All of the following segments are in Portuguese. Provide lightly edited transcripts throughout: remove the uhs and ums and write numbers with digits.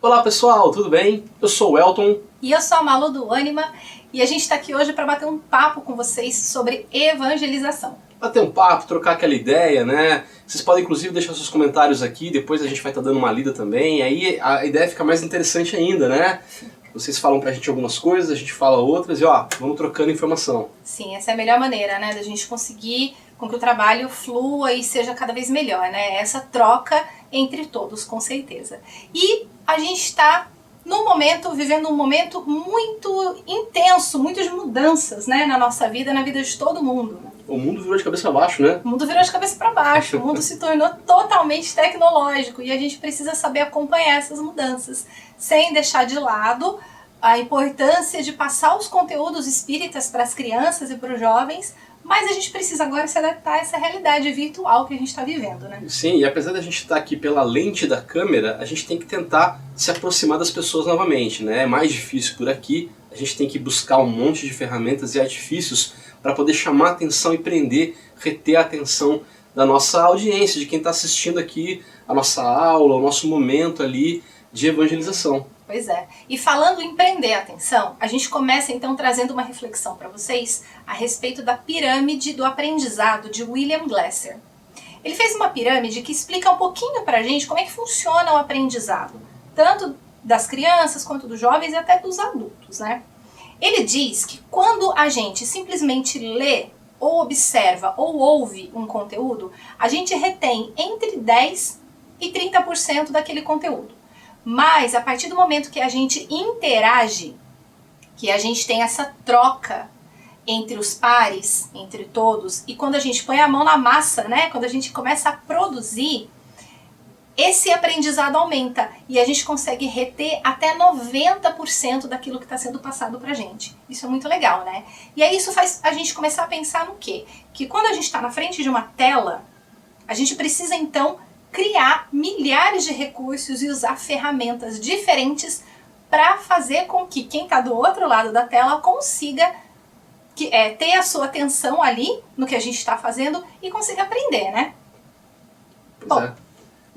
Olá pessoal, tudo bem? Eu sou o Elton. E eu sou a Malu do Ânima e a gente está aqui hoje para bater um papo com vocês sobre evangelização. Bater um papo, trocar aquela ideia, né? Vocês podem inclusive deixar seus comentários aqui, depois a gente vai estar dando uma lida também, aí a ideia fica mais interessante ainda, né? Vocês falam pra gente algumas coisas, a gente fala outras e ó, vamos trocando informação. Sim, essa é a melhor maneira, né, da gente conseguir com que o trabalho flua e seja cada vez melhor, né? Essa troca entre todos, com certeza. E a gente está vivendo um momento muito intenso, muitas mudanças, né, na nossa vida, na vida de todo mundo. O mundo virou de cabeça para baixo, né? O mundo virou de cabeça para baixo, o mundo se tornou totalmente tecnológico e a gente precisa saber acompanhar essas mudanças, sem deixar de lado a importância de passar os conteúdos espíritas para as crianças e para os jovens, mas a gente precisa agora se adaptar a essa realidade virtual que a gente está vivendo, né? Sim, e apesar da gente estar aqui pela lente da câmera, a gente tem que tentar se aproximar das pessoas novamente, né? É mais difícil por aqui, a gente tem que buscar um monte de ferramentas e artifícios para poder chamar a atenção e prender, reter a atenção da nossa audiência, de quem está assistindo aqui a nossa aula, o nosso momento ali de evangelização. Pois é. E falando em prender a atenção, a gente começa então trazendo uma reflexão para vocês a respeito da pirâmide do aprendizado de William Glasser. Ele fez uma pirâmide que explica um pouquinho para a gente como é que funciona o aprendizado, tanto das crianças quanto dos jovens e até dos adultos, né? Ele diz que quando a gente simplesmente lê, ou observa, ou ouve um conteúdo, a gente retém entre 10% e 30% daquele conteúdo. Mas a partir do momento que a gente interage, que a gente tem essa troca entre os pares, entre todos, e quando a gente põe a mão na massa, né, quando a gente começa a produzir, esse aprendizado aumenta e a gente consegue reter até 90% daquilo que está sendo passado pra gente. Isso é muito legal, né? E aí isso faz a gente começar a pensar no quê? Que quando a gente está na frente de uma tela, a gente precisa então criar milhares de recursos e usar ferramentas diferentes para fazer com que quem está do outro lado da tela consiga ter a sua atenção ali no que a gente está fazendo e consiga aprender, né? Pois bom.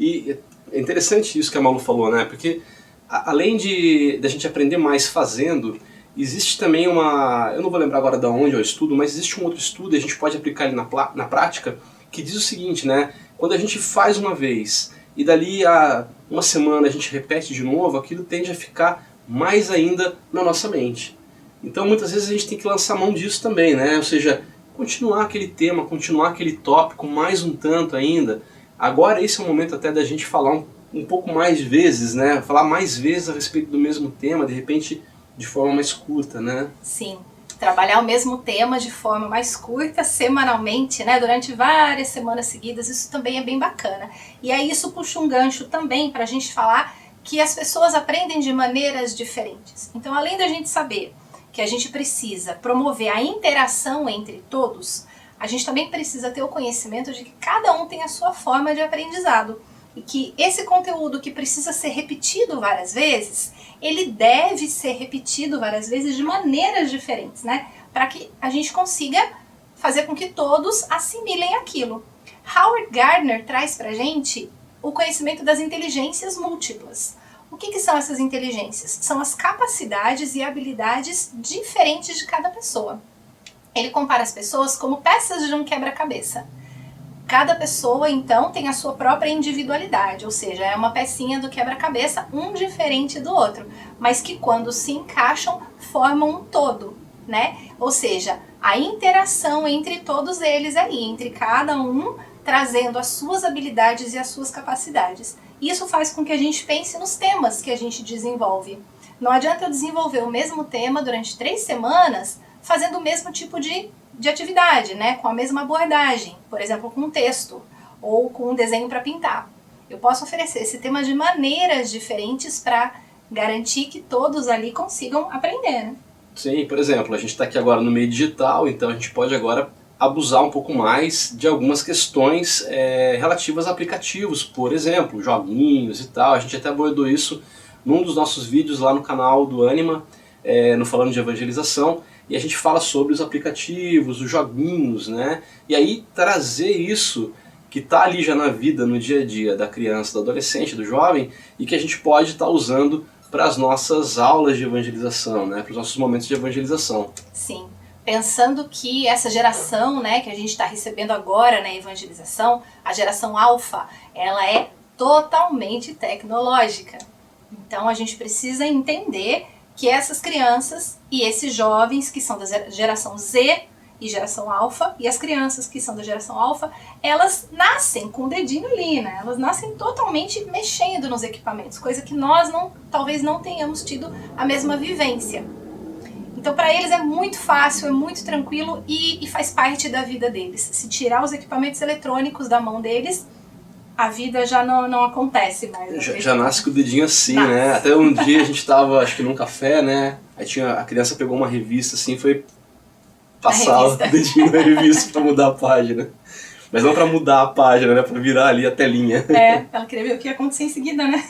E é interessante isso que a Malu falou, né? Porque além da gente aprender mais fazendo, existe também uma... Eu não vou lembrar agora de onde é o estudo, mas existe um outro estudo, e a gente pode aplicar ele na prática, que diz o seguinte, né? Quando a gente faz uma vez e dali a uma semana a gente repete de novo, aquilo tende a ficar mais ainda na nossa mente. Então muitas vezes a gente tem que lançar mão disso também, né? Ou seja, continuar aquele tema, continuar aquele tópico mais um tanto ainda. Agora esse é o momento até da gente falar um pouco mais vezes, né? Falar mais vezes a respeito do mesmo tema, de repente de forma mais curta, né? Sim. Trabalhar o mesmo tema de forma mais curta, semanalmente, né, durante várias semanas seguidas, isso também é bem bacana. E aí isso puxa um gancho também para a gente falar que as pessoas aprendem de maneiras diferentes. Então, além da gente saber que a gente precisa promover a interação entre todos, a gente também precisa ter o conhecimento de que cada um tem a sua forma de aprendizado. E que esse conteúdo que precisa ser repetido várias vezes, ele deve ser repetido várias vezes de maneiras diferentes, né? Para que a gente consiga fazer com que todos assimilem aquilo. Howard Gardner traz pra gente o conhecimento das inteligências múltiplas. O que são essas inteligências? São as capacidades e habilidades diferentes de cada pessoa. Ele compara as pessoas como peças de um quebra-cabeça. Cada pessoa, então, tem a sua própria individualidade, ou seja, é uma pecinha do quebra-cabeça, um diferente do outro, mas que quando se encaixam, formam um todo, né? Ou seja, a interação entre todos eles ali, entre cada um, trazendo as suas habilidades e as suas capacidades. Isso faz com que a gente pense nos temas que a gente desenvolve. Não adianta eu desenvolver o mesmo tema durante 3 semanas, fazendo o mesmo tipo de atividade, né? Com a mesma abordagem, por exemplo, com um texto ou com um desenho para pintar. Eu posso oferecer esse tema de maneiras diferentes para garantir que todos ali consigam aprender, né? Sim, por exemplo, a gente está aqui agora no meio digital, então a gente pode agora abusar um pouco mais de algumas questões relativas a aplicativos, por exemplo, joguinhos e tal. A gente até abordou isso num dos nossos vídeos lá no canal do Ânima, no Falando de Evangelização, e a gente fala sobre os aplicativos, os joguinhos, né? E aí trazer isso que está ali já na vida, no dia a dia da criança, do adolescente, do jovem, e que a gente pode estar usando para as nossas aulas de evangelização, né, para os nossos momentos de evangelização. Sim, pensando que essa geração, né, que a gente está recebendo agora na evangelização, a geração alfa, ela é totalmente tecnológica. Então a gente precisa entender que essas crianças e esses jovens que são da geração Z e geração alfa, e as crianças que são da geração alfa, elas nascem com o dedinho ali, né? Elas nascem totalmente mexendo nos equipamentos, coisa que nós talvez não tenhamos tido a mesma vivência. Então para eles é muito fácil, é muito tranquilo e faz parte da vida deles. Se tirar os equipamentos eletrônicos da mão deles, a vida já não acontece mais. Já nasce com o dedinho assim, né? Até um dia a gente tava, acho que num café, né? Aí a criança pegou uma revista assim, foi passar o dedinho na revista pra mudar a página. Mas não pra mudar a página, né? Pra virar ali a telinha. Ela queria ver o que ia acontecer em seguida, né?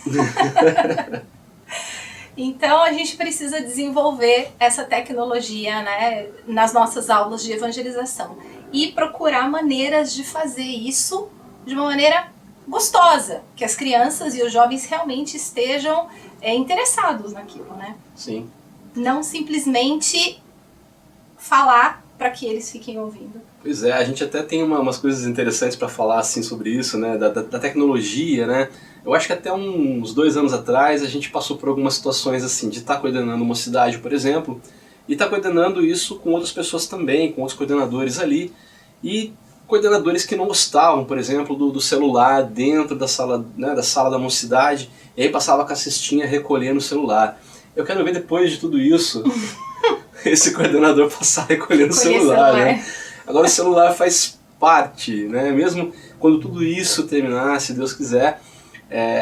Então a gente precisa desenvolver essa tecnologia, né, nas nossas aulas de evangelização. E procurar maneiras de fazer isso de uma maneira gostosa. Que as crianças e os jovens realmente estejam interessados naquilo, né? Sim. Não simplesmente falar para que eles fiquem ouvindo. Pois é, a gente até tem umas coisas interessantes para falar assim sobre isso, né, da tecnologia, né. Eu acho que até uns 2 anos atrás a gente passou por algumas situações assim, de estar coordenando uma cidade, por exemplo, e estar coordenando isso com outras pessoas também, com outros coordenadores ali, e coordenadores que não gostavam, por exemplo, do celular dentro da sala, né, da sala da mocidade, e aí passava com a cestinha recolhendo o celular. Eu quero ver depois de tudo isso... esse coordenador passar recolhendo o celular, né? Agora o celular faz parte, né? Mesmo quando tudo isso terminar, se Deus quiser,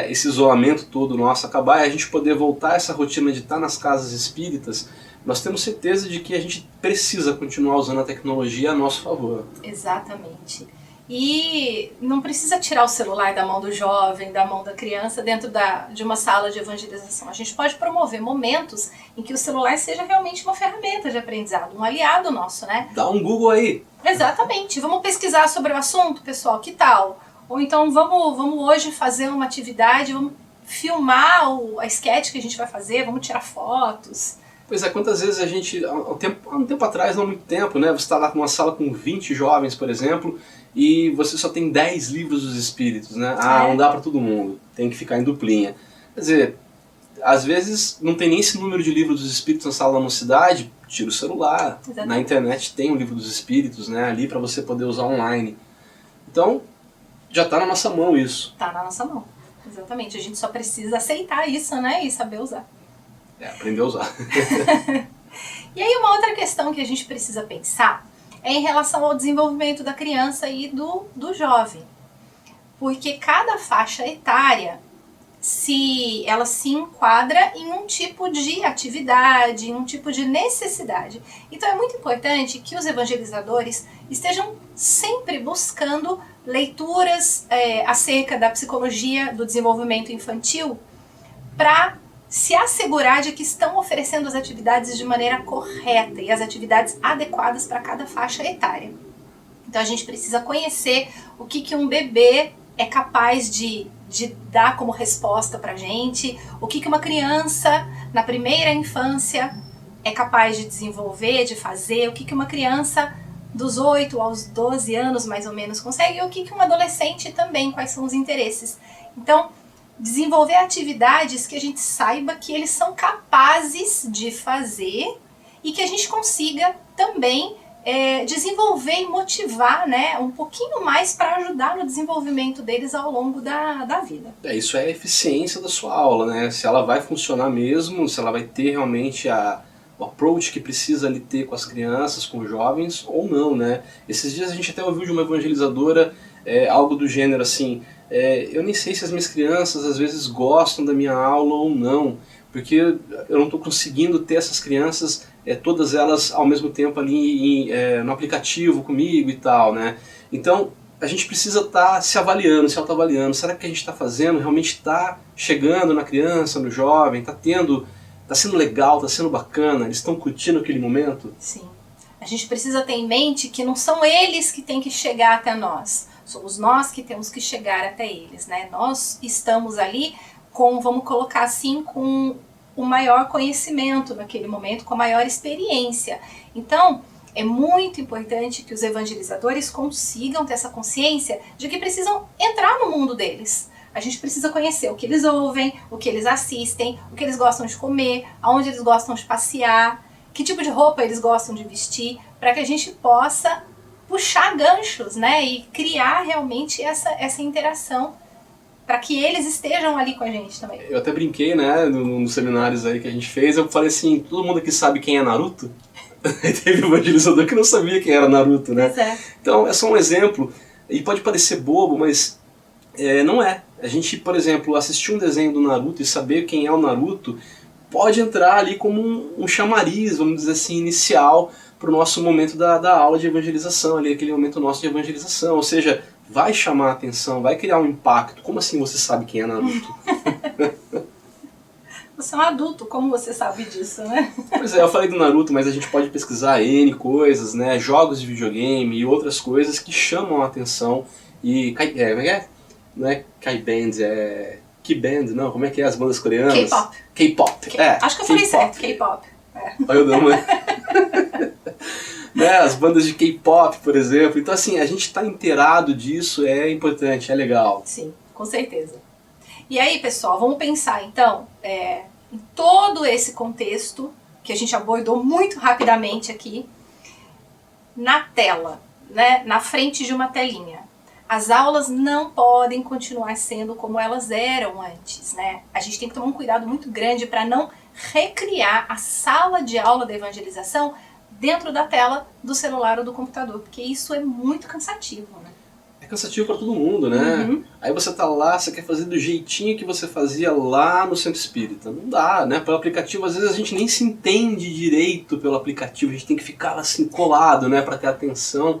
esse isolamento todo nosso acabar e a gente poder voltar a essa rotina de estar nas casas espíritas, nós temos certeza de que a gente precisa continuar usando a tecnologia a nosso favor. Exatamente. E não precisa tirar o celular da mão do jovem, da mão da criança dentro de uma sala de evangelização. A gente pode promover momentos em que o celular seja realmente uma ferramenta de aprendizado, um aliado nosso, né? Dá um Google aí. Exatamente. Vamos pesquisar sobre o assunto, pessoal, que tal? Ou então vamos hoje fazer uma atividade, vamos filmar a sketch que a gente vai fazer, vamos tirar fotos. Pois é, quantas vezes a gente, há um tempo atrás, não há muito tempo, né? Você está lá numa sala com 20 jovens, por exemplo, e você só tem 10 livros dos espíritos, né? Não dá para todo mundo, tem que ficar em duplinha. Quer dizer, às vezes não tem nem esse número de livros dos espíritos na sala da mocidade, tira o celular. Exatamente. Na internet tem o livro dos espíritos, né? Ali para você poder usar online. Então, já está na nossa mão isso. Está na nossa mão, exatamente. A gente só precisa aceitar isso, né? E saber usar. Aprender a usar. E aí uma outra questão que a gente precisa pensar é em relação ao desenvolvimento da criança e do jovem. Porque cada faixa etária, ela se enquadra em um tipo de atividade, em um tipo de necessidade. Então é muito importante que os evangelizadores estejam sempre buscando leituras acerca da psicologia do desenvolvimento infantil para se assegurar de que estão oferecendo as atividades de maneira correta e as atividades adequadas para cada faixa etária. Então a gente precisa conhecer o que um bebê é capaz de dar como resposta para a gente, o que uma criança na primeira infância é capaz de desenvolver, de fazer, o que uma criança dos 8 aos 12 anos mais ou menos consegue, e o que um adolescente também, quais são os interesses. Então, desenvolver atividades que a gente saiba que eles são capazes de fazer e que a gente consiga também desenvolver e motivar, né, um pouquinho mais para ajudar no desenvolvimento deles ao longo da vida. Isso é a eficiência da sua aula, né? Se ela vai funcionar mesmo, se ela vai ter realmente o approach que precisa ali ter com as crianças, com os jovens ou não, né? Esses dias a gente até ouviu de uma evangelizadora algo do gênero assim, eu nem sei se as minhas crianças às vezes gostam da minha aula ou não, porque eu não estou conseguindo ter essas crianças, todas elas ao mesmo tempo ali no aplicativo comigo e tal, né? Então a gente precisa estar se avaliando, se autoavaliando. Será que o que a gente está fazendo realmente está chegando na criança, no jovem, está sendo legal, está sendo bacana, eles estão curtindo aquele momento? Sim. A gente precisa ter em mente que não são eles que têm que chegar até nós. Somos nós que temos que chegar até eles, né? Nós estamos ali com, vamos colocar assim, com o maior conhecimento naquele momento, com a maior experiência. Então, é muito importante que os evangelizadores consigam ter essa consciência de que precisam entrar no mundo deles. A gente precisa conhecer o que eles ouvem, o que eles assistem, o que eles gostam de comer, aonde eles gostam de passear, que tipo de roupa eles gostam de vestir, para que a gente possa puxar ganchos, né, e criar realmente essa interação para que eles estejam ali com a gente também. Eu até brinquei, né, nos seminários aí que a gente fez, eu falei assim, todo mundo aqui sabe quem é Naruto? Teve um evangelizador que não sabia quem era Naruto, né? Pois é. Então, é só um exemplo, e pode parecer bobo, mas não é. A gente, por exemplo, assistir um desenho do Naruto e saber quem é o Naruto pode entrar ali como um chamariz, vamos dizer assim, inicial para o nosso momento da aula de evangelização, ali, aquele momento nosso de evangelização, ou seja, vai chamar a atenção, vai criar um impacto. Como assim você sabe quem é Naruto? Você é um adulto, como você sabe disso, né? Pois é, eu falei do Naruto, mas a gente pode pesquisar N coisas, né, jogos de videogame e outras coisas que chamam a atenção e... Não é K-Band, é... K-Band, não, como é que é as bandas coreanas? K-pop. K-pop, Acho que eu falei certo, K-pop. Olha o nome. Né, as bandas de K-pop, por exemplo. Então, assim, a gente está inteirado disso, é importante, é legal. Sim, com certeza. E aí, pessoal, vamos pensar, então, em todo esse contexto que a gente abordou muito rapidamente aqui, na tela, né, na frente de uma telinha. As aulas não podem continuar sendo como elas eram antes, né? A gente tem que tomar um cuidado muito grande para não recriar a sala de aula da evangelização dentro da tela do celular ou do computador, porque isso é muito cansativo, né? É cansativo para todo mundo, né? Uhum. Aí você tá lá, você quer fazer do jeitinho que você fazia lá no centro espírita. Não dá, né? Pelo aplicativo, às vezes a gente nem se entende direito pelo aplicativo, a gente tem que ficar assim colado, né, para ter atenção.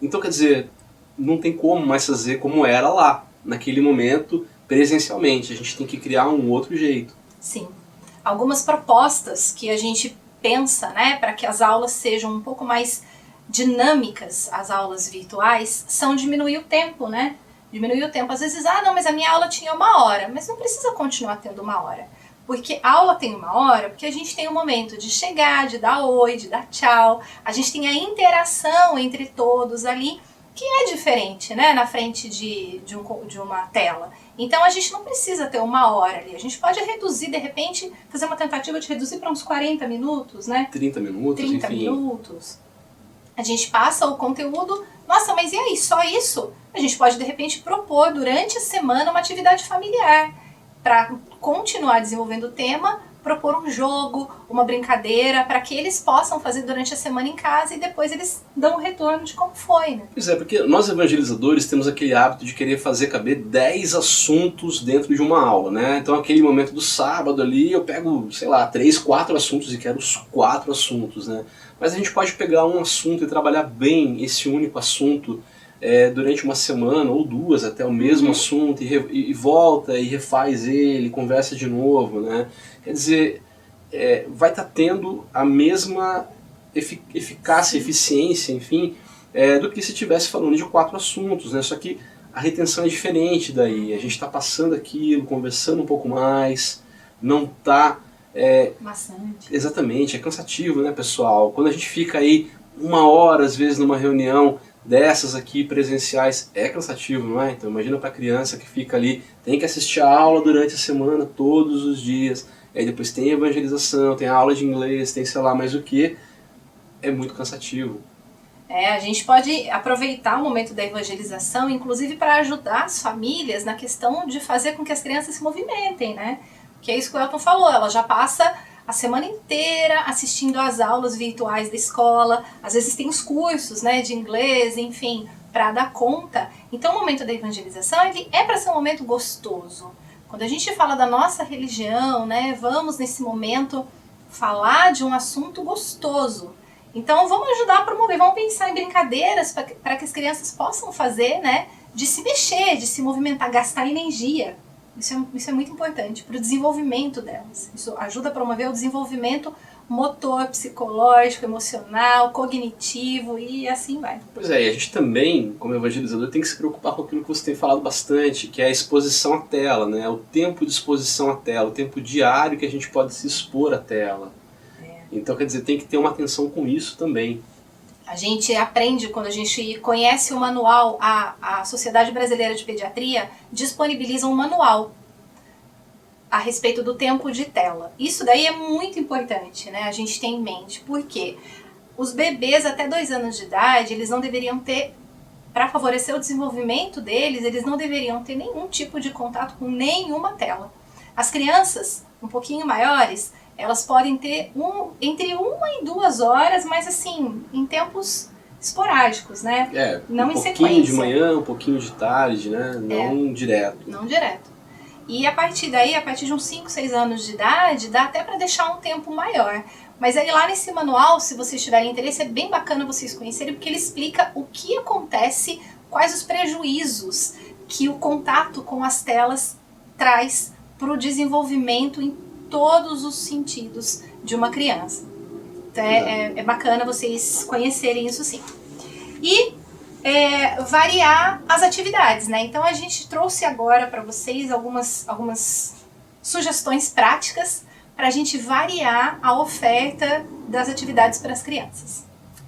Então, quer dizer, não tem como mais fazer como era lá, naquele momento, presencialmente. A gente tem que criar um outro jeito. Sim. Algumas propostas que a gente pensa, né, para que as aulas sejam um pouco mais dinâmicas, as aulas virtuais, são diminuir o tempo, né? Diminuir o tempo. Às vezes, não, mas a minha aula tinha 1 hora, mas não precisa continuar tendo 1 hora. Porque a aula tem 1 hora, porque a gente tem um momento de chegar, de dar oi, de dar tchau, a gente tem a interação entre todos ali, que é diferente, né, na frente de uma tela. Então a gente não precisa ter 1 hora ali, a gente pode reduzir, de repente, fazer uma tentativa de reduzir para uns 40 minutos, né? 30 minutos, 30 enfim. minutos. A gente passa o conteúdo, nossa, mas e aí, só isso? A gente pode, de repente, propor durante a semana uma atividade familiar para continuar desenvolvendo o tema, propor um jogo, uma brincadeira, para que eles possam fazer durante a semana em casa e depois eles dão um retorno de como foi, né? Pois é, porque nós evangelizadores temos aquele hábito de querer fazer caber 10 assuntos dentro de uma aula, né? Então aquele momento do sábado ali, eu pego, sei lá, 3, 4 assuntos e quero os 4 assuntos, né? Mas a gente pode pegar um assunto e trabalhar bem esse único assunto durante uma semana ou 2 até o mesmo assunto e volta e refaz ele, conversa de novo, né? Quer dizer, vai estar tendo a mesma eficácia, eficiência, enfim, do que se estivesse falando de 4 assuntos, né? Só que a retenção é diferente daí, a gente está passando aquilo, conversando um pouco mais, não está... Maçante. Exatamente, é cansativo, né, pessoal? Quando a gente fica aí 1 hora, às vezes, numa reunião dessas aqui presenciais, é cansativo, não é? Então imagina para a criança que fica ali, tem que assistir a aula durante a semana, todos os dias, aí depois tem evangelização, tem aula de inglês, tem sei lá mais o que, é muito cansativo. A gente pode aproveitar o momento da evangelização, inclusive para ajudar as famílias na questão de fazer com que as crianças se movimentem, né? Que é isso que o Elton falou, ela já passa a semana inteira assistindo às aulas virtuais da escola, às vezes tem os cursos, né, de inglês, enfim, para dar conta. Então o momento da evangelização ele é para ser um momento gostoso. Quando a gente fala da nossa religião, né, vamos nesse momento falar de um assunto gostoso. Então vamos ajudar a promover, vamos pensar em brincadeiras para que as crianças possam fazer, né, de se mexer, de se movimentar, gastar energia. Isso é muito importante para o desenvolvimento delas. Isso ajuda a promover o desenvolvimento motor, psicológico, emocional, cognitivo e assim vai. Pois é, e a gente também, como evangelizador, tem que se preocupar com aquilo que você tem falado bastante, que é a exposição à tela, né? O tempo de exposição à tela, o tempo diário que a gente pode se expor à tela. Então, quer dizer, tem que ter uma atenção com isso também. A gente aprende, quando a gente conhece o manual, a Sociedade Brasileira de Pediatria disponibiliza um manual a respeito do tempo de tela. Isso daí é muito importante, né? A gente tem em mente, porque os bebês até 2 anos de idade, eles não deveriam ter, para favorecer o desenvolvimento deles, eles não deveriam ter nenhum tipo de contato com nenhuma tela. As crianças, um pouquinho maiores, elas podem ter entre 1 e 2 horas, mas assim, em tempos esporádicos, né? Não em sequência. Um pouquinho de manhã, um pouquinho de tarde, né? Não direto. Não direto. E a partir daí, a partir de uns 5, 6 anos de idade, dá até para deixar um tempo maior. Mas aí lá nesse manual, se vocês tiverem interesse, é bem bacana vocês conhecerem, porque ele explica o que acontece, quais os prejuízos que o contato com as telas traz para o desenvolvimento em todos os sentidos de uma criança. Então é bacana vocês conhecerem isso sim. E variar as atividades, né? Então a gente trouxe agora para vocês algumas sugestões práticas para a gente variar a oferta das atividades para as crianças.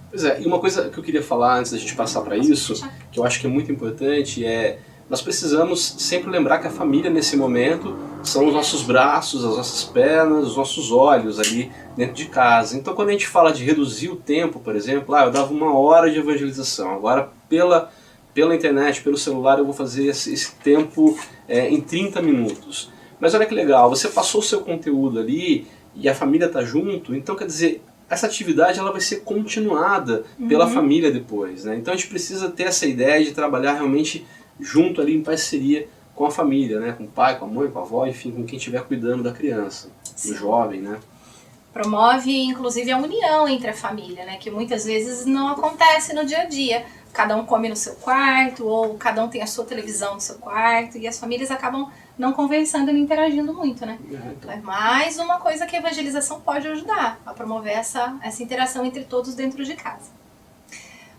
Pois é, e uma coisa que eu queria falar antes da gente passar para isso, que eu acho que é muito importante, nós precisamos sempre lembrar que a família nesse momento são os nossos braços, as nossas pernas, os nossos olhos ali dentro de casa. Então quando a gente fala de reduzir o tempo, por exemplo, eu dava 1 hora de evangelização, agora pela internet, pelo celular eu vou fazer esse tempo em 30 minutos. Mas olha que legal, você passou o seu conteúdo ali e a família está junto, então quer dizer, essa atividade ela vai ser continuada pela família depois, né? Então a gente precisa ter essa ideia de trabalhar realmente junto ali em parceria com a família, né? Com o pai, com a mãe, com a avó, enfim, com quem estiver cuidando da criança, do jovem, né? Promove, inclusive, a união entre a família, né? Que muitas vezes não acontece no dia a dia. Cada um come no seu quarto, ou cada um tem a sua televisão no seu quarto, e as famílias acabam não conversando e não interagindo muito, né? Então é mais uma coisa que a evangelização pode ajudar, a promover essa interação entre todos dentro de casa.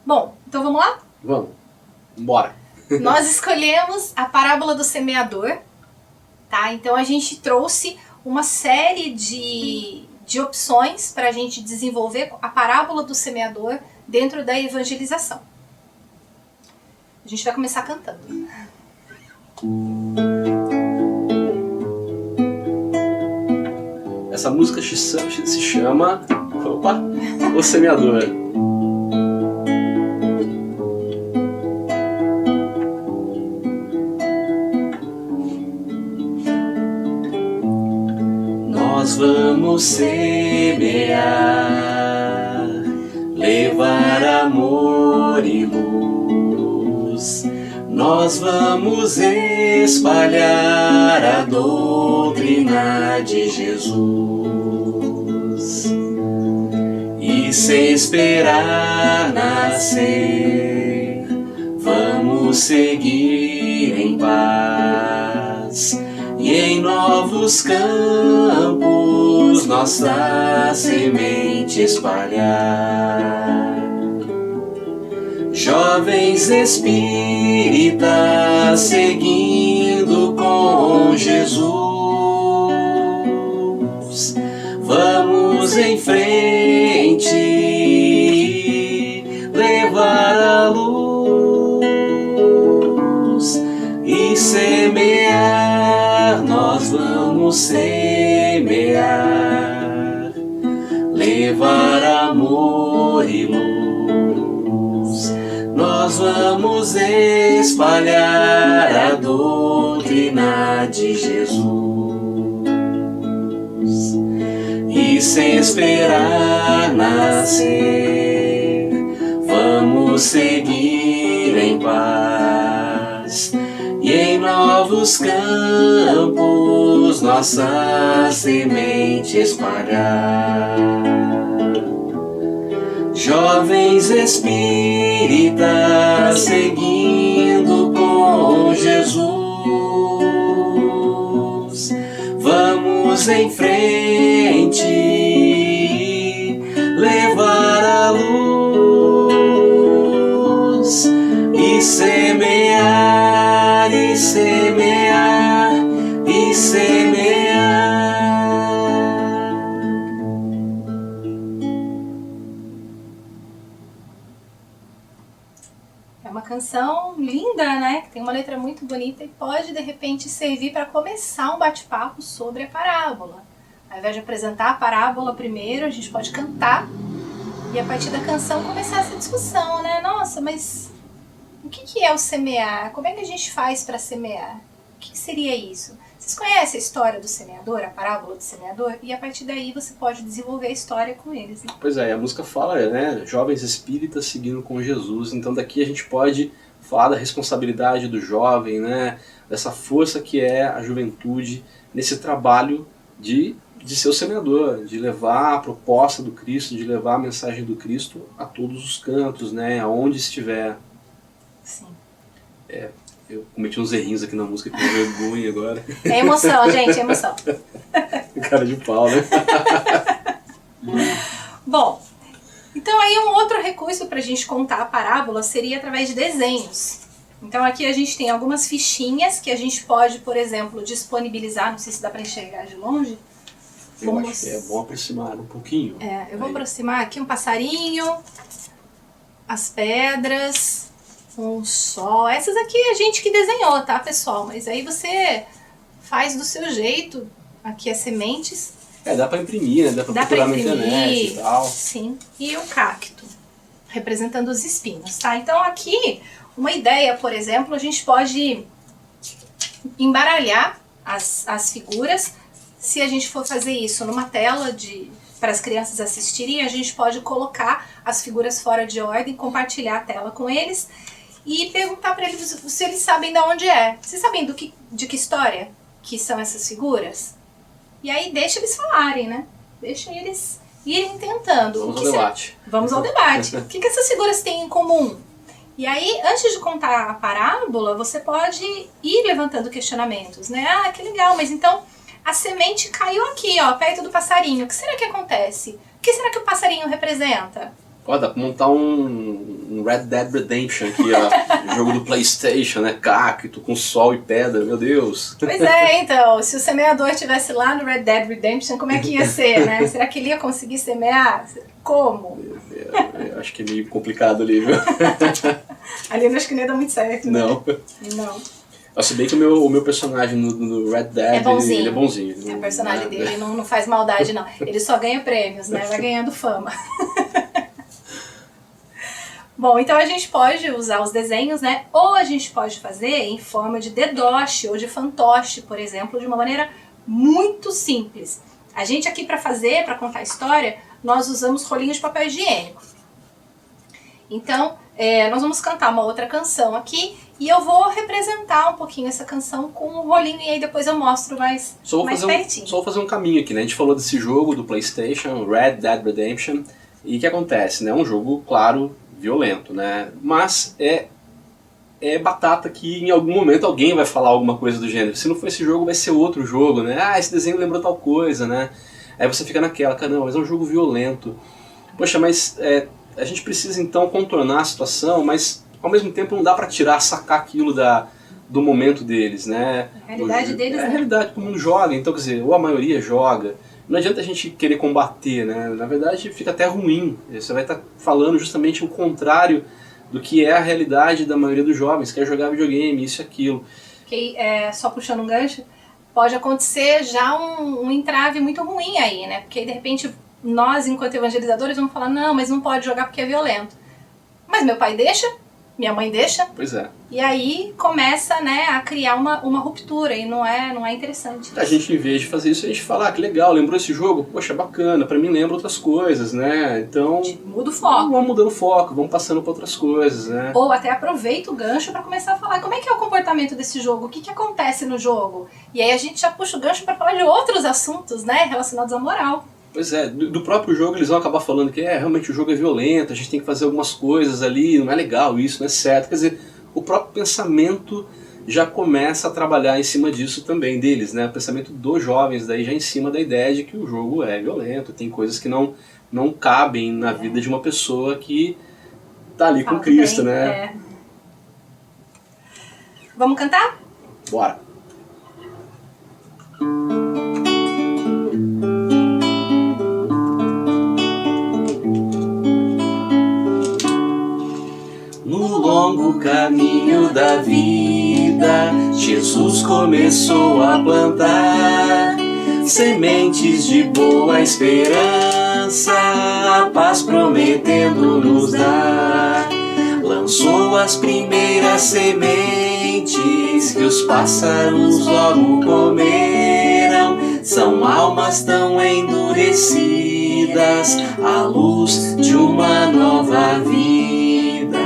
Bom, então vamos lá? Vamos, bora! Nós escolhemos a parábola do semeador, tá? Então a gente trouxe uma série de opções para a gente desenvolver a parábola do semeador dentro da evangelização. A gente vai começar cantando. Essa música se chama O Semeador. Nós vamos semear, levar amor e luz. Nós vamos espalhar a doutrina de Jesus. E sem esperar nascer, vamos seguir em paz. E em novos campos nossa semente espalhar. Jovens espíritas seguindo com Jesus, vamos em frente levar a luz e semear. Nós vamos semear, levar amor e luz. Nós vamos espalhar a doutrina de Jesus. E sem esperar nascer, vamos seguir em paz. E em novos campos nossa semente espalhar. Jovens espíritas seguindo com Jesus, vamos em frente linda, né? Que tem uma letra muito bonita e pode, de repente, servir para começar um bate-papo sobre a parábola. Ao invés de apresentar a parábola primeiro, a gente pode cantar e a partir da canção começar essa discussão, né? Nossa, mas o que é o semear? Como é que a gente faz para semear? O que seria isso? Vocês conhecem a história do semeador, a parábola do semeador? E a partir daí você pode desenvolver a história com eles. Né? Pois é, a música fala, né, jovens espíritas seguindo com Jesus, então daqui a gente pode falar da responsabilidade do jovem, né, dessa força que é a juventude nesse trabalho de ser o semeador, de levar a proposta do Cristo, de levar a mensagem do Cristo a todos os cantos, né, aonde estiver. Sim. Eu cometi uns errinhos aqui na música que me vergonha agora. É emoção, gente, é emoção. Cara de pau, né? Bom, então aí um outro recurso para a gente contar a parábola seria através de desenhos. Então aqui a gente tem algumas fichinhas que a gente pode, por exemplo, disponibilizar, não sei se dá para enxergar de longe. Eu acho que é bom aproximar um pouquinho. Eu vou aproximar aqui um passarinho, as pedras, um sol. Essas aqui é a gente que desenhou, tá, pessoal? Mas aí você faz do seu jeito. Aqui as sementes. Dá pra imprimir, né? Dá pra procurar na internet e tal. Sim. E o cacto, representando os espinhos, tá? Então aqui, uma ideia, por exemplo, a gente pode embaralhar as figuras. Se a gente for fazer isso numa tela para as crianças assistirem, a gente pode colocar as figuras fora de ordem, compartilhar a tela com eles e perguntar para eles se eles sabem de onde é. Vocês sabem de que história que são essas figuras? E aí deixa eles falarem, né? Deixa eles irem tentando. Vamos ao debate. Vamos ao debate. O que essas figuras têm em comum? E aí, antes de contar a parábola, você pode ir levantando questionamentos, né? Ah, que legal, mas então a semente caiu aqui, ó, perto do passarinho. O que será que acontece? O que será que o passarinho representa? Ó, dá pra montar um Red Dead Redemption aqui, ó. Jogo do PlayStation, né? Cacto com sol e pedra, meu Deus. Pois é, então, se o semeador estivesse lá no Red Dead Redemption, como é que ia ser, né? Será que ele ia conseguir semear? Como? Eu acho que é meio complicado ali, viu? Ali eu acho que não ia dar muito certo, né? Não. Se bem que o meu personagem no Red Dead, ele é bonzinho. O personagem dele não faz maldade, não. Ele só ganha prêmios, né? Vai ganhando fama. Bom, então a gente pode usar os desenhos, né? Ou a gente pode fazer em forma de dedoche ou de fantoche, por exemplo, de uma maneira muito simples. A gente aqui para contar a história, nós usamos rolinhos de papel higiênico. Então, nós vamos cantar uma outra canção aqui e eu vou representar um pouquinho essa canção com um rolinho e aí depois eu mostro mais pertinho. Só vou fazer um caminho aqui, né? A gente falou desse jogo do PlayStation, Red Dead Redemption, e o que acontece, né? É um jogo, claro, violento, né? Mas é batata que em algum momento alguém vai falar alguma coisa do gênero. Se não for esse jogo, vai ser outro jogo, né? Ah, esse desenho lembrou tal coisa, né? Aí você fica naquela, cara, não, mas é um jogo violento. Poxa, mas a gente precisa então contornar a situação, mas ao mesmo tempo não dá pra sacar aquilo do momento deles, né? A realidade deles, né? É a realidade que todo mundo joga, então quer dizer, ou a maioria joga. Não adianta a gente querer combater, né? Na verdade fica até ruim. Você vai estar falando justamente o contrário do que é a realidade da maioria dos jovens, que é jogar videogame, isso e aquilo. Que, só puxando um gancho, pode acontecer já um entrave muito ruim aí, né? Porque aí, de repente nós, enquanto evangelizadores, vamos falar, não, mas não pode jogar porque é violento. Mas meu pai deixa, minha mãe deixa. Pois é. E aí começa, né, a criar uma ruptura e não é interessante. A gente, em vez de fazer isso, a gente fala, que legal, lembrou esse jogo? Poxa, bacana, pra mim lembra outras coisas, né? Então... muda o foco. Vamos mudando o foco, vamos passando pra outras coisas, né? Ou até aproveita o gancho pra começar a falar como é que é o comportamento desse jogo, o que acontece no jogo. E aí a gente já puxa o gancho pra falar de outros assuntos, né, relacionados à moral. Pois é, do próprio jogo eles vão acabar falando que realmente o jogo é violento, a gente tem que fazer algumas coisas ali, não é legal isso, não é certo. Quer dizer, o próprio pensamento já começa a trabalhar em cima disso também deles, né? O pensamento dos jovens daí já em cima da ideia de que o jogo é violento, tem coisas que não cabem na vida de uma pessoa que tá ali com Cristo, né? Vamos cantar? Bora! longo caminho da vida, Jesus começou a plantar sementes de boa esperança, a paz prometendo nos dar. Lançou as primeiras sementes que os pássaros logo comeram. São almas tão endurecidas à luz de uma nova vida.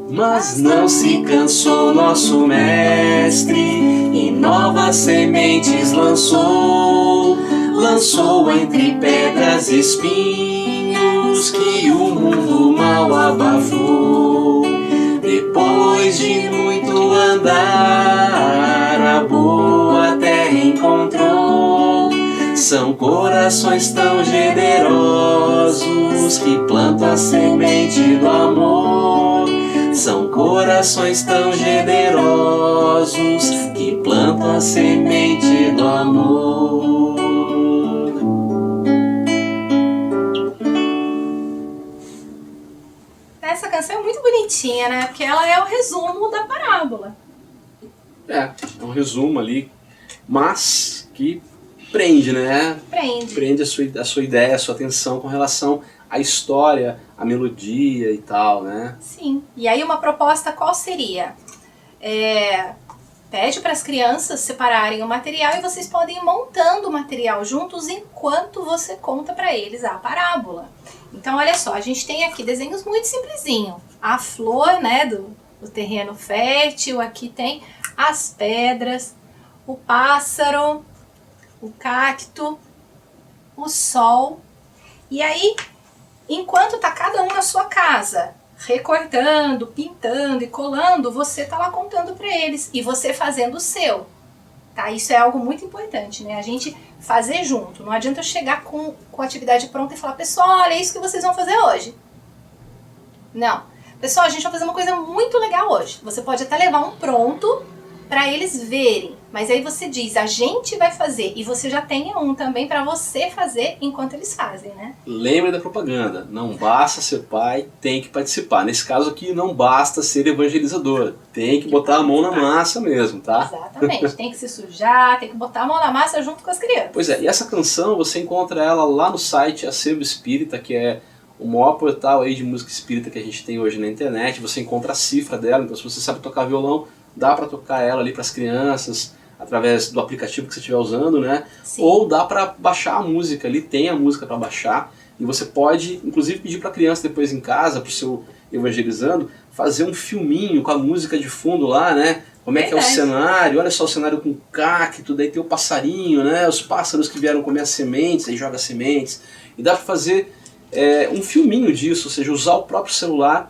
Mas não se cansou nosso mestre e novas sementes lançou. Lançou entre pedras e espinhos que o mundo mal abafou. Depois de muito andar, a boa terra encontrou. São corações tão generosos que plantam a semente do amor. São corações tão generosos que plantam a semente do amor. Essa canção é muito bonitinha, né? Porque ela é o resumo da parábola. É um resumo ali, mas que prende, né? Prende a sua ideia, a sua atenção com relação à história, à melodia e tal, né? Sim. E aí uma proposta qual seria? Pede para as crianças separarem o material e vocês podem ir montando o material juntos enquanto você conta para eles a parábola. Então, olha só, a gente tem aqui desenhos muito simplesinho. A flor, né, do terreno fértil, aqui tem as pedras, o pássaro, o cacto, o sol. E aí, enquanto tá cada um na sua casa, recortando, pintando e colando, você tá lá contando para eles e você fazendo o seu. Tá? Isso é algo muito importante, né? A gente fazer junto. Não adianta eu chegar com a atividade pronta e falar, pessoal, olha, é isso que vocês vão fazer hoje. Não. Pessoal, a gente vai fazer uma coisa muito legal hoje. Você pode até levar um pronto para eles verem. Mas aí você diz, a gente vai fazer. E você já tem um também para você fazer enquanto eles fazem, né? Lembre da propaganda. Não basta ser pai, tem que participar. Nesse caso aqui, não basta ser evangelizador. Tem que botar a mão na massa mesmo, tá? Exatamente. Tem que se sujar, tem que botar a mão na massa junto com as crianças. Pois é, e essa canção você encontra ela lá no site Acervo Espírita, que é o maior portal aí de música espírita que a gente tem hoje na internet. Você encontra a cifra dela, então se você sabe tocar violão, dá para tocar ela ali para as crianças, através do aplicativo que você estiver usando, né? Sim. Ou dá para baixar a música ali, tem a música para baixar, e você pode, inclusive, pedir para a criança depois em casa, para o seu evangelizando, fazer um filminho com a música de fundo lá, né? Como é que é o cenário, olha só o cenário com cacto, daí tem o passarinho, né? Os pássaros que vieram comer as sementes, aí joga as sementes, e dá para fazer um filminho disso, ou seja, usar o próprio celular,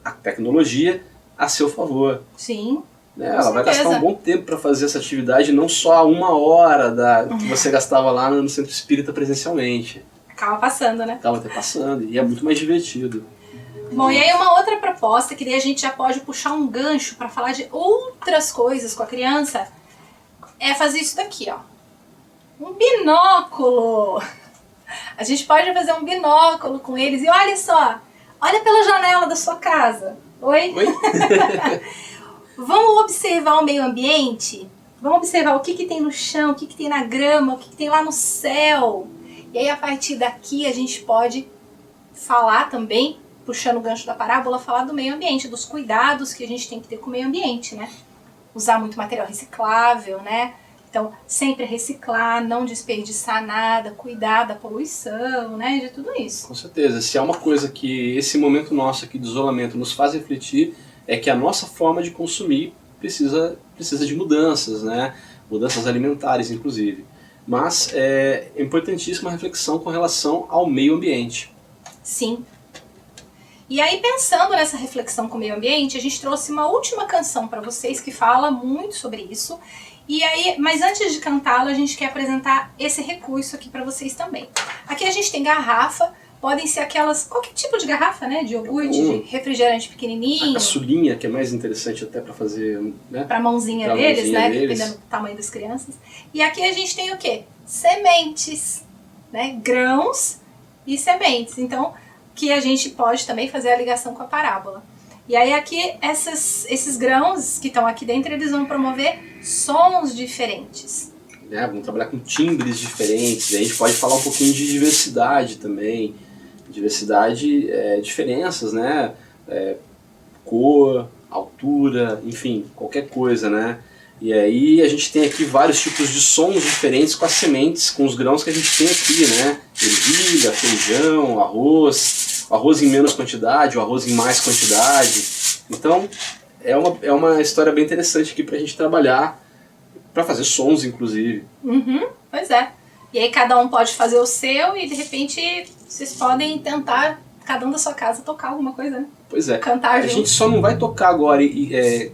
a tecnologia, a seu favor. Sim. Ela vai gastar um bom tempo para fazer essa atividade, não só 1 hora que você gastava lá no centro espírita presencialmente. Acaba passando, né? Acaba até passando, e é muito mais divertido. Bom, e aí uma outra proposta, que daí a gente já pode puxar um gancho para falar de outras coisas com a criança, é fazer isso daqui, ó. Um binóculo! A gente pode fazer um binóculo com eles e olha só, olha pela janela da sua casa. Oi? Oi? Vamos observar o meio ambiente? Vamos observar o que tem no chão, o que tem na grama, o que tem lá no céu. E aí, a partir daqui, a gente pode falar também, puxando o gancho da parábola, falar do meio ambiente, dos cuidados que a gente tem que ter com o meio ambiente, né? Usar muito material reciclável, né? Então, sempre reciclar, não desperdiçar nada, cuidar da poluição, né? De tudo isso. Com certeza. Se há uma coisa que esse momento nosso aqui de isolamento nos faz refletir, é que a nossa forma de consumir precisa de mudanças, né? Mudanças alimentares, inclusive. Mas é importantíssima a reflexão com relação ao meio ambiente. Sim. E aí, pensando nessa reflexão com o meio ambiente, a gente trouxe uma última canção para vocês que fala muito sobre isso. E aí, mas antes de cantá-la, a gente quer apresentar esse recurso aqui para vocês também. Aqui a gente tem garrafa. Podem ser aquelas, qualquer tipo de garrafa, né? De iogurte, de refrigerante pequenininho. A caçulinha, que é mais interessante até para fazer, né? Pra mãozinha deles, né? Dependendo do tamanho das crianças. E aqui a gente tem o quê? Sementes, né? Grãos e sementes. Então, que a gente pode também fazer a ligação com a parábola. E aí aqui, esses grãos que estão aqui dentro, eles vão promover sons diferentes. Vamos trabalhar com timbres diferentes, a gente pode falar um pouquinho de diversidade também. Diversidade, diferenças, né? Cor, altura, enfim, qualquer coisa, né? E aí a gente tem aqui vários tipos de sons diferentes com as sementes, com os grãos que a gente tem aqui, né? Ervilha, feijão, arroz, o arroz em menos quantidade, o arroz em mais quantidade. Então é uma história bem interessante aqui pra gente trabalhar, pra fazer sons inclusive. Pois é. E aí cada um pode fazer o seu e de repente vocês podem tentar, cada um da sua casa, tocar alguma coisa, né? Pois é. Cantar a gente só não vai tocar agora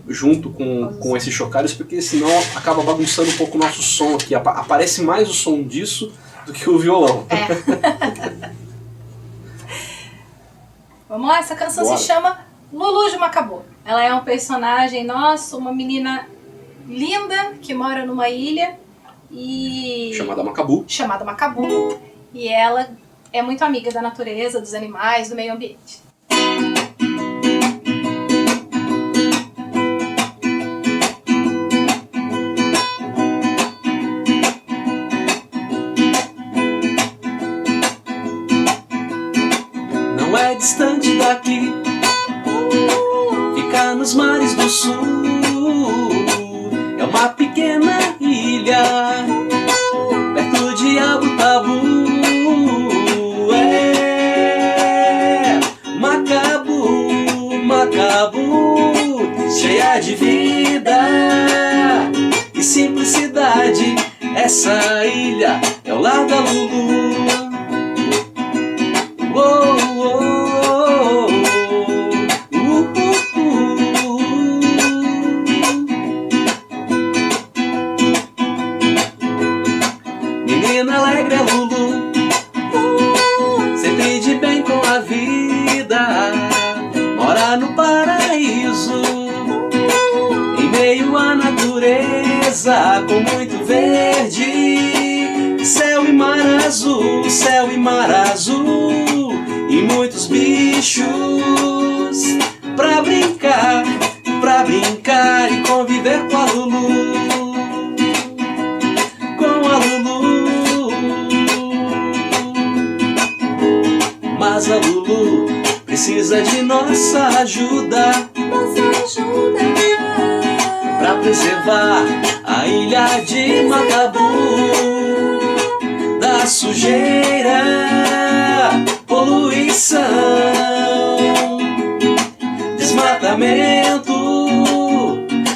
junto com esses chocalhos, porque senão acaba bagunçando um pouco o nosso som aqui. Aparece mais o som disso do que o violão. Vamos lá, essa canção se chama Lulu de Macabu. Ela é um personagem nosso, uma menina linda que mora numa ilha e chamada Macabu. E ela é muito amiga da natureza, dos animais, do meio ambiente. Não é distante daqui, fica nos mares do sul. É uma pequena ilha perto de Abu Tabu. Macabu, cheia de vida e simplicidade. Essa ilha é o lar da Lulu. Menina alegre é Lulu, sempre de bem com a vida. Mora no paraíso, em meio à natureza, com muito verde, céu e mar azul, e muitos bichos pra brincar e conviver com a Lulu. Mas a Lulu precisa de nossa ajuda pra preservar a ilha de Macabu da sujeira, poluição, desmatamento,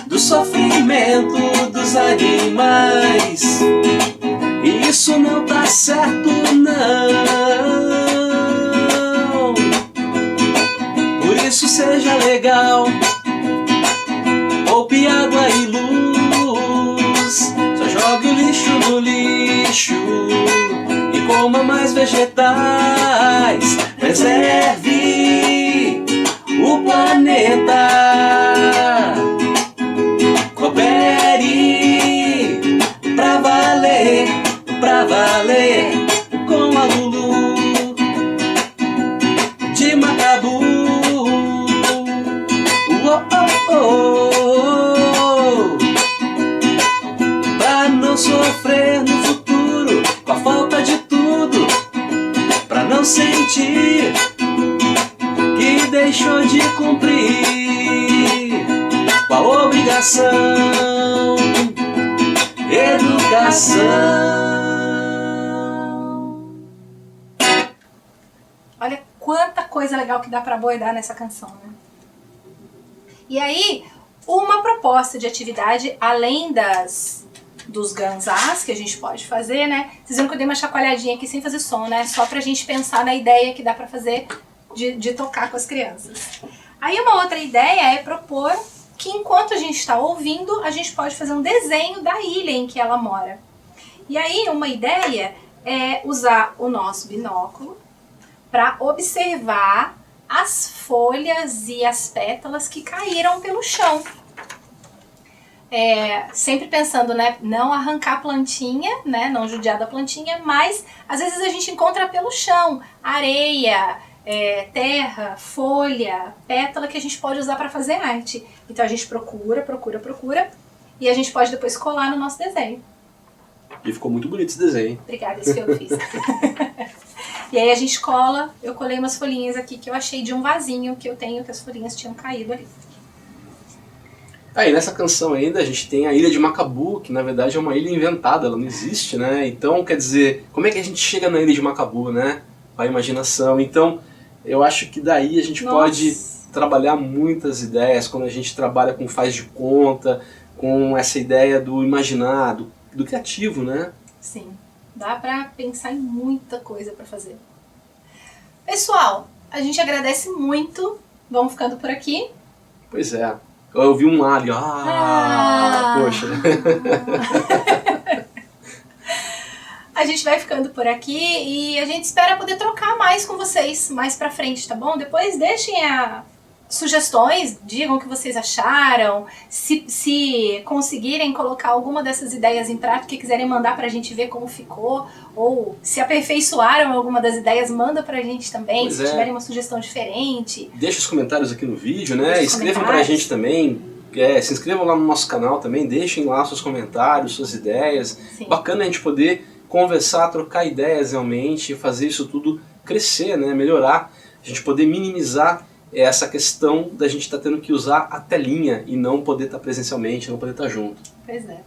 do sofrimento dos animais. E isso não tá certo, não. Isso seja legal, poupe água e luz, só jogue o lixo no lixo e coma mais vegetais. Preserve o planeta, coopere pra valer com a Lulu de Macabu. Pra não sofrer no futuro com a falta de tudo, pra não sentir que deixou de cumprir com a obrigação, educação. Olha quanta coisa legal que dá pra abordar nessa canção, né? E aí, uma proposta de atividade, além dos ganzás que a gente pode fazer, né? Vocês viram que eu dei uma chacoalhadinha aqui sem fazer som, né? Só pra gente pensar na ideia que dá pra fazer de tocar com as crianças. Aí uma outra ideia é propor que enquanto a gente está ouvindo, a gente pode fazer um desenho da ilha em que ela mora. E aí uma ideia é usar o nosso binóculo para observar as folhas e as pétalas que caíram pelo chão. Sempre pensando, né, não arrancar a plantinha, né, não judiar da plantinha, mas às vezes a gente encontra pelo chão areia, terra, folha, pétala que a gente pode usar para fazer arte. Então a gente procura, e a gente pode depois colar no nosso desenho. E ficou muito bonito esse desenho. Obrigada, esse eu fiz. E aí a gente cola, eu colei umas folhinhas aqui que eu achei de um vasinho que eu tenho, que as folhinhas tinham caído ali. Aí nessa canção ainda a gente tem a Ilha de Macabu, que na verdade é uma ilha inventada, ela não existe, né? Então, quer dizer, como é que a gente chega na Ilha de Macabu, né? Com a imaginação. Então, eu acho que daí a gente pode trabalhar muitas ideias, quando a gente trabalha com faz de conta, com essa ideia do imaginar, do criativo, né? Sim, dá pra pensar em muita coisa pra fazer. Pessoal, a gente agradece muito, vamos ficando por aqui. Pois é. Eu ouvi um alho. Poxa. A gente vai ficando por aqui e a gente espera poder trocar mais com vocês mais pra frente, tá bom? Depois deixem sugestões, digam o que vocês acharam, se conseguirem colocar alguma dessas ideias em prática e quiserem mandar pra gente ver como ficou, ou se aperfeiçoaram alguma das ideias, manda pra gente também, se tiverem uma sugestão diferente. Deixa os comentários aqui no vídeo, né? Escrevam pra gente também, se inscrevam lá no nosso canal também, deixem lá seus comentários, suas ideias. Sim. Bacana a gente poder conversar, trocar ideias realmente, fazer isso tudo crescer, né? Melhorar, a gente poder minimizar essa questão da gente estar tendo que usar a telinha e não poder estar presencialmente, não poder estar junto. Pois é.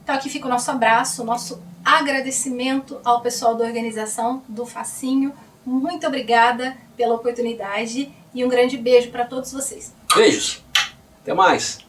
Então aqui fica o nosso abraço, o nosso agradecimento ao pessoal da organização do Facinho. Muito obrigada pela oportunidade e um grande beijo para todos vocês. Beijos! Até mais!